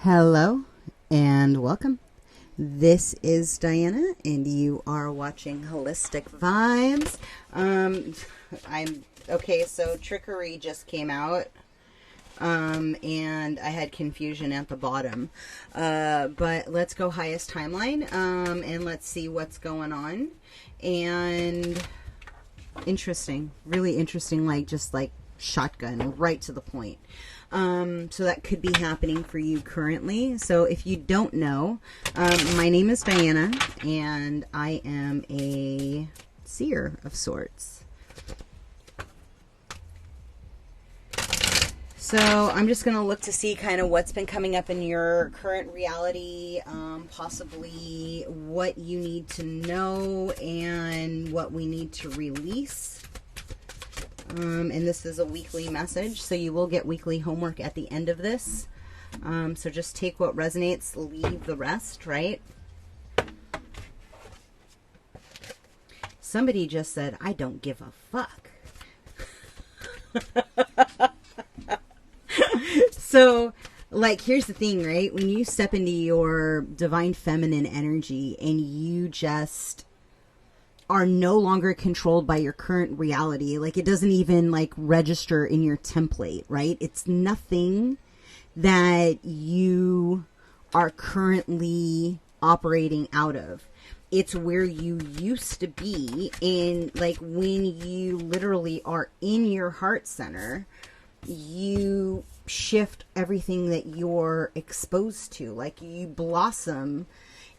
Hello and welcome. This is Diana and you are watching Holistic Vibes. So Trickery just came out. And I had confusion at the bottom. But let's go highest timeline, and let's see what's going on. And interesting, really interesting, just shotgun, right to the point. So that could be happening for you currently. So if you don't know, my name is Diana, and I am a seer of sorts. So I'm just going to look to see kind of what's been coming up in your current reality, possibly what you need to know and what we need to release. And this is a weekly message, so you will get weekly homework at the end of this. So just take what resonates, leave the rest, right? Somebody just said, I don't give a fuck. So, here's the thing, right? When you step into your divine feminine energy and you just are no longer controlled by your current reality, it doesn't even, register in your template, right? It's nothing that you are currently operating out of. It's where you used to be, and, when you literally are in your heart center, you shift everything that you're exposed to. You blossom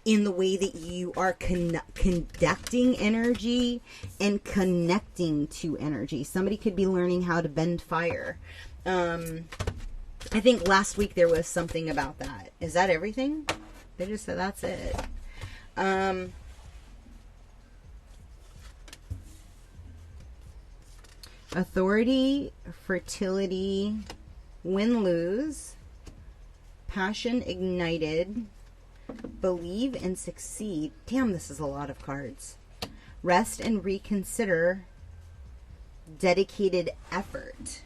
in the way that you are conducting energy and connecting to energy. Somebody could be learning how to bend fire. I think last week there was something about that. Is that everything? They just said that's it. Authority, fertility, win-lose, passion ignited, believe and succeed. Damn, this is a lot of cards. Rest and reconsider, dedicated effort.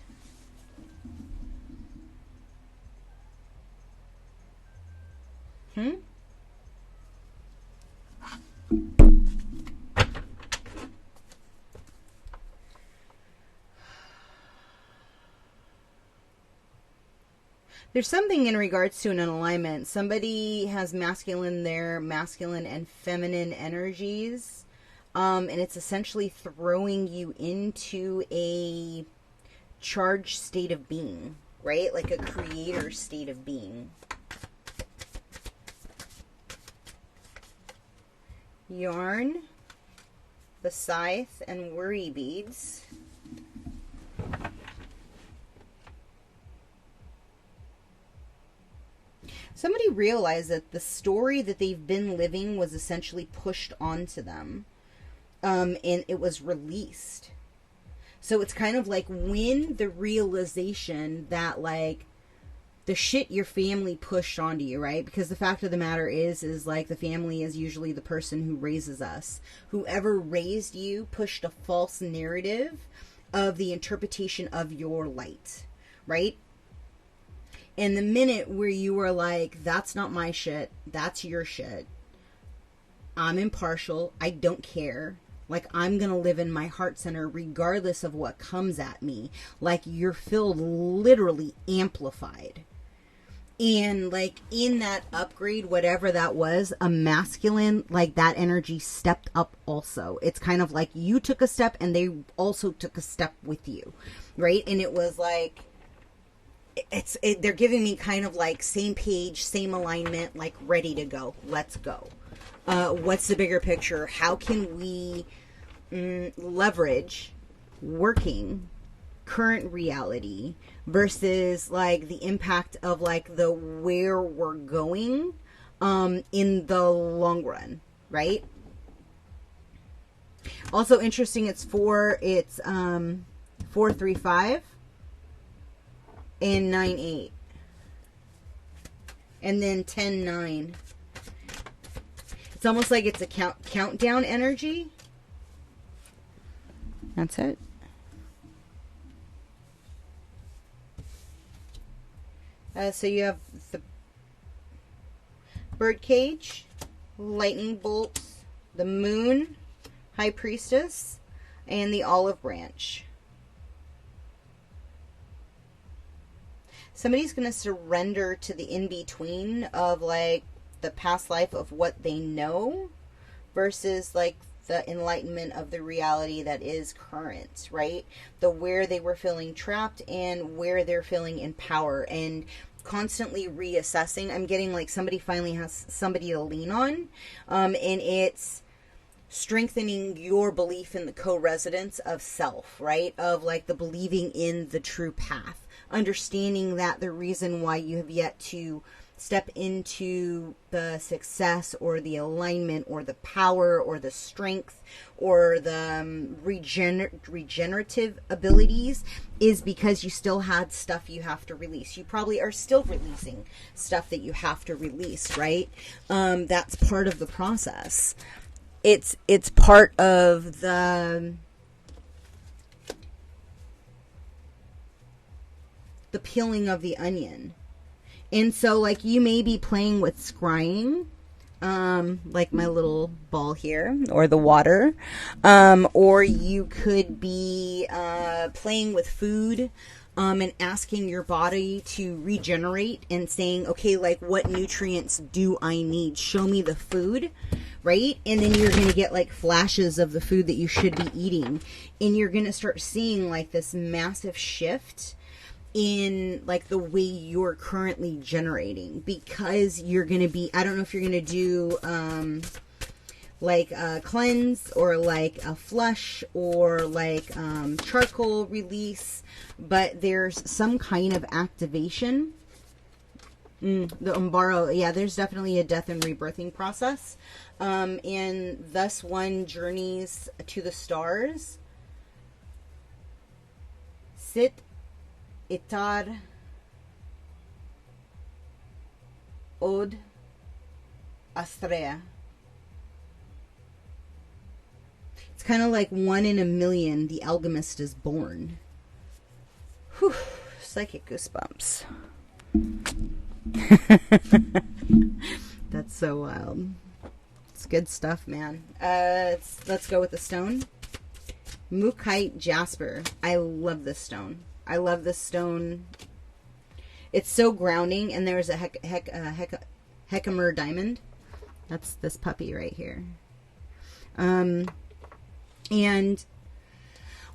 There's something in regards to an alignment. Somebody has masculine and feminine energies. And it's essentially throwing you into a charged state of being, right? Like a creator state of being. Yarn, the scythe, and worry beads. Somebody realized that the story that they've been living was essentially pushed onto them. And it was released. So it's kind of like when the realization that the shit your family pushed onto you, right? Because the fact of the matter is the family is usually the person who raises us. Whoever raised you pushed a false narrative of the interpretation of your light, right? And the minute where you were like, that's not my shit, that's your shit. I'm impartial, I don't care. I'm going to live in my heart center regardless of what comes at me. You're filled literally amplified. And in that upgrade, whatever that was, a masculine, that energy stepped up also. It's kind of like you took a step and they also took a step with you, right? And it was they're giving me kind of same page, same alignment, ready to go. Let's go. What's the bigger picture? How can we leverage working current reality versus the impact of the where we're going in the long run, right? Also interesting, it's 435 and 9-8, and then 10-9. It's almost like it's a countdown energy. That's it. So you have the birdcage, lightning bolts, the moon, high priestess, and the olive branch. Somebody's going to surrender to the in-between of like the past life of what they know versus like the enlightenment of the reality that is current, right? The where they were feeling trapped and where they're feeling in power, and constantly reassessing. I'm getting like somebody finally has somebody to lean on, and it's strengthening your belief in the co-residence of self, right? Of like the believing in the true path, understanding that the reason why you have yet to step into the success or the alignment or the power or the strength or the regenerative abilities is because you still had stuff you have to release. You probably are still releasing stuff that you have to release, right? That's part of the process. It's part of the peeling of the onion. And so, like, you may be playing with scrying, like my little ball here, or the water, or you could be playing with food, and asking your body to regenerate and saying, okay, like, what nutrients do I need? Show me the food, right? And then you're going to get, like, flashes of the food that you should be eating, and you're going to start seeing, like, this massive shift in like the way you're currently generating, because you're going to be, I don't know if you're going to do like a cleanse or like a flush or like charcoal release, but there's some kind of activation. The Umbaro, yeah, there's definitely a death and rebirthing process, and thus one journeys to the stars. Sit Itar Od Astrea. It's kind of like 1 in a million, the alchemist is born. Whew, psychic goosebumps. That's so wild. It's good stuff, man. Let's go with the stone. Mukite Jasper. I love this stone. I love this stone. It's so grounding, and there's a Hecamer diamond. That's this puppy right here. And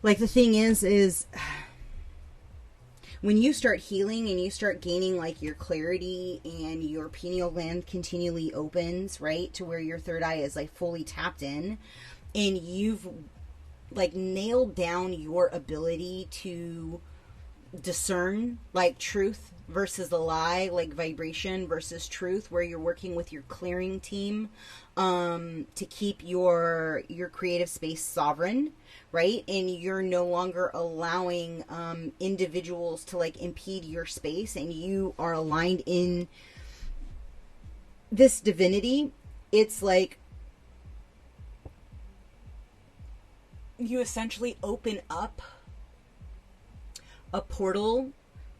like the thing is when you start healing and you start gaining like your clarity and your pineal gland continually opens, right, to where your third eye is like fully tapped in, and you've like nailed down your ability to discern like truth versus a lie, like vibration versus truth, where you're working with your clearing team to keep your creative space sovereign, right? And you're no longer allowing individuals to like impede your space, and you are aligned in this divinity. It's like you essentially open up a portal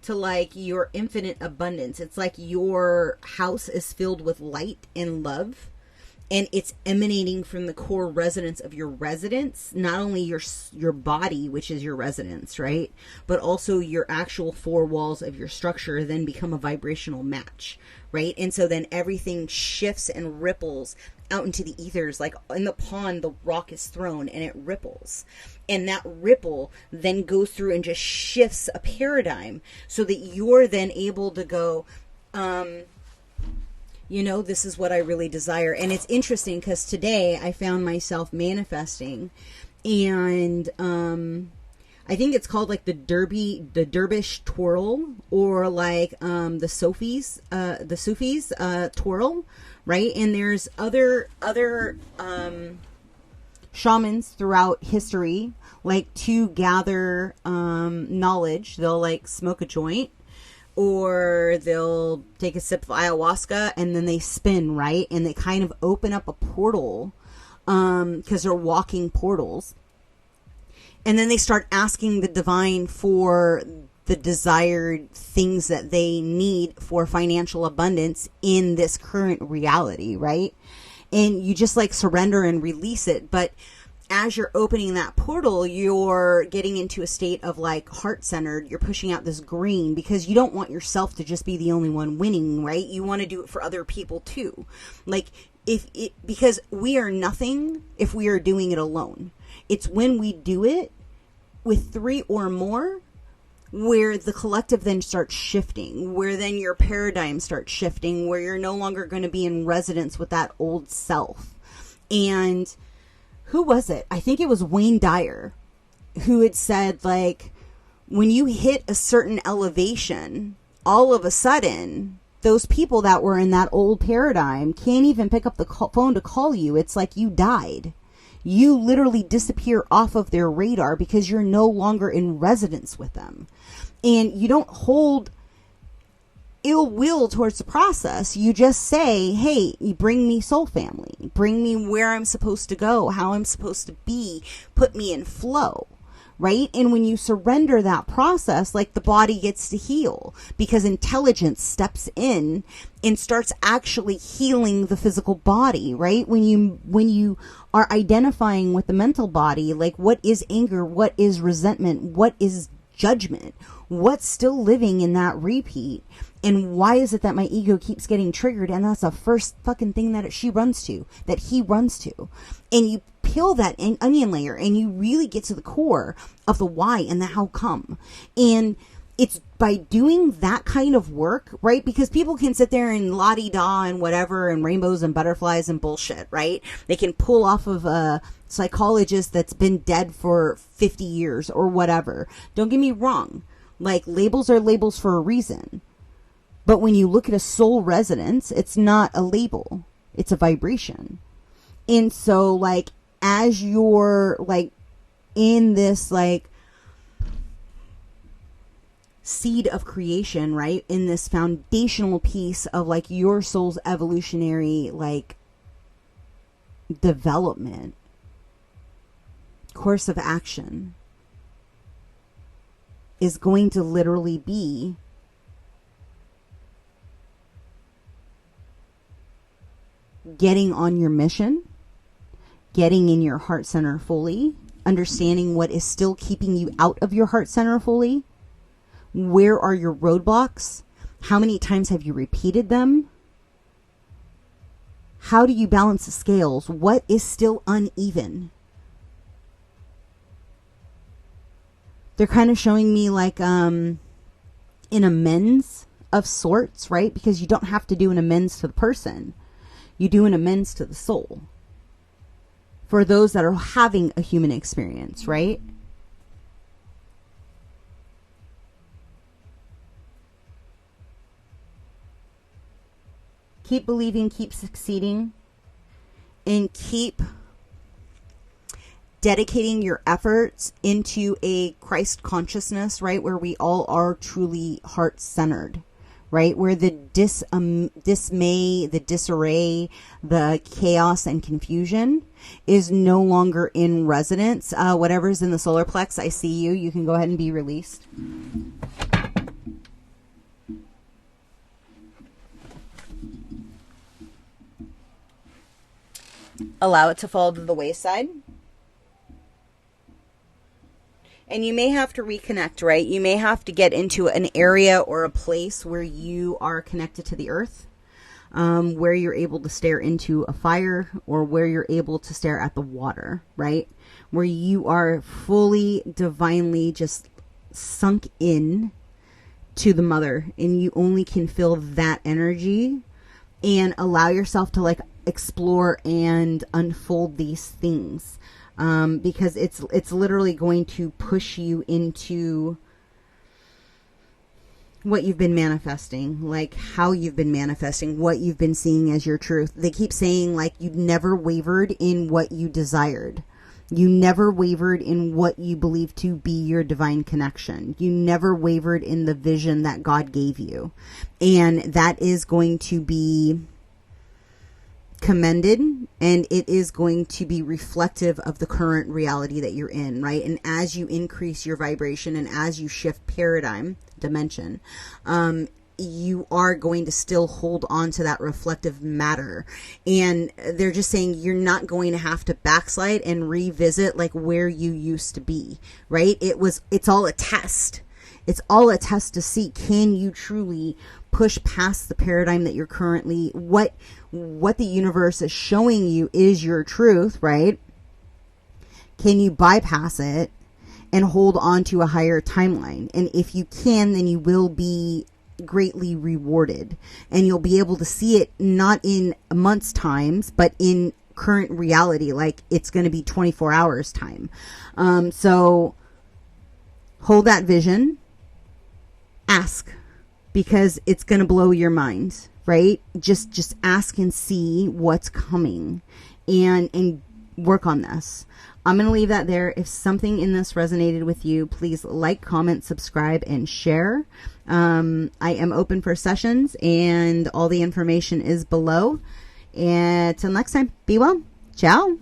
to like your infinite abundance. It's like your house is filled with light and love, and it's emanating from the core resonance of your residence, not only your body, which is your residence, right, but also your actual 4 walls of your structure then become a vibrational match, right? And so then everything shifts and ripples out into the ethers. Like in the pond, the rock is thrown and it ripples, and that ripple then goes through and just shifts a paradigm so that you're then able to go, you know, this is what I really desire. And it's interesting because today I found myself manifesting, and I think it's called like the dervish twirl, or like the Sufis twirl, right? And there's other shamans throughout history, like to gather knowledge. They'll like smoke a joint, or they'll take a sip of ayahuasca, and then they spin, right? And they kind of open up a portal, because they're walking portals. And then they start asking the divine for the desired things that they need for financial abundance in this current reality, right? And you just like surrender and release it. But as you're opening that portal, you're getting into a state of like heart-centered. You're pushing out this green because you don't want yourself to just be the only one winning, right? You want to do it for other people too. Like because we are nothing if we are doing it alone. It's when we do it with 3 or more where the collective then starts shifting, where then your paradigm starts shifting, where you're no longer going to be in resonance with that old self. And who was it? I think it was Wayne Dyer who had said, like, when you hit a certain elevation, all of a sudden, those people that were in that old paradigm can't even pick up the phone to call you. It's like you died. You literally disappear off of their radar because you're no longer in resonance with them. And you don't hold ill will towards the process. You just say, hey, you bring me soul family. Bring me where I'm supposed to go, how I'm supposed to be. Put me in flow, right? And when you surrender that process, like the body gets to heal because intelligence steps in and starts actually healing the physical body, right? When you are identifying with the mental body, like what is anger, what is resentment, what is judgment, what's still living in that repeat, and why is it that my ego keeps getting triggered? And that's the first fucking thing that he runs to. And you peel that onion layer and you really get to the core of the why and the how come. And it's by doing that kind of work, right? Because people can sit there and la-di-da and whatever and rainbows and butterflies and bullshit, right? They can pull off of a psychologist that's been dead for 50 years or whatever. Don't get me wrong. Like, labels are labels for a reason. But when you look at a soul resonance, it's not a label. It's a vibration. And so, like, as you're, like, in this, like, seed of creation, right? In this foundational piece of, like, your soul's evolutionary, like, development, course of action is going to literally be getting on your mission, getting in your heart center fully, understanding what is still keeping you out of your heart center fully. Where are your roadblocks? How many times have you repeated them? How do you balance the scales? What is still uneven? They're kind of showing me like an amends of sorts, right? Because you don't have to do an amends to the person. You do an amends to the soul. For those that are having a human experience, right? Keep believing, keep succeeding, and keep dedicating your efforts into a Christ consciousness, right? Where we all are truly heart-centered, right? Where the dismay, the disarray, the chaos and confusion is no longer in resonance. Whatever's in the solar plex, I see you. You can go ahead and be released. Allow it to fall to the wayside. And you may have to reconnect, right? You may have to get into an area or a place where you are connected to the earth, where you're able to stare into a fire, or where you're able to stare at the water, right? Where you are fully, divinely just sunk in to the mother, and you only can feel that energy and allow yourself to like explore and unfold these things. Because it's literally going to push you into what you've been manifesting, like how you've been manifesting, what you've been seeing as your truth. They keep saying like you never wavered in what you desired. You never wavered in what you believe to be your divine connection. You never wavered in the vision that God gave you. And that is going to be commended and it is going to be reflective of the current reality that you're in, right? And as you increase your vibration and as you shift paradigm, dimension, you are going to still hold on to that reflective matter. And they're just saying you're not going to have to backslide and revisit like where you used to be, right? It's all a test. It's all a test to see, can you truly push past the paradigm that you're currently, what the universe is showing you is your truth, right? Can you bypass it and hold on to a higher timeline? And if you can, then you will be greatly rewarded, and you'll be able to see it not in a month's times, but in current reality, like it's going to be 24 hours time. So hold that vision, ask, because it's going to blow your mind, right? Just ask and see what's coming, and work on this. I'm going to leave that there. If something in this resonated with you, please like, comment, subscribe, and share. I am open for sessions, and all the information is below. And till next time, be well. Ciao.